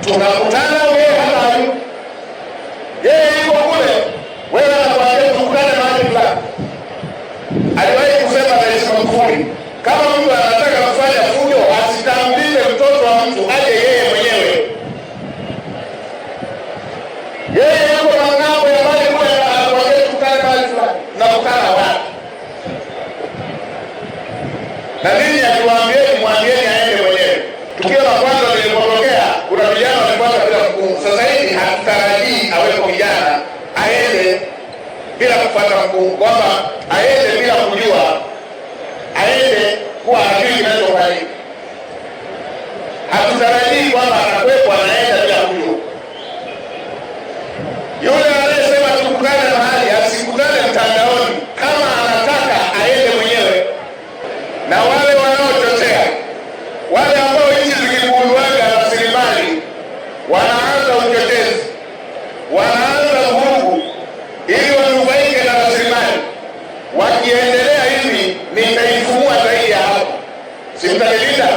Tunakutana wewe hata yeye yuko kule, wewe anakuambia tukutane mahali fulani. Aliwahi kusema Rais Magufuli, kama mtu anataka kufanya fujo asitambulie mtoto wa mtu, aje yeye mwenyewe. Yeye yuko mangambo ya mahali kule, anakuambia tukutane mahali fulani. Na kukana wapi? Na nini akiwaambieni, mwambieni aende mwenyewe. Tukio la kwanza lilipotokea, kuna vijana walipata bila mkuu. Sasa hivi hatutarajii awepo vijana aende bila kupata mkuu, kwamba aende bila kujua, aende kuwa hajui kinachofanyika. Hatutarajii kwamba atakwepo anaenda bila kujua. Yule anayesema tukutane mahali asikutane mtandaoni, kama anataka aende mwenyewe. Na wale wanaochochea, wale ambao nchi zikigunduaga rasilimali wanaanza uchochezi, wanaanza vurugu ili wanufaike na rasilimali. Wakiendelea hivi nitaifumua zaidi ya hapo. Simtanilinda?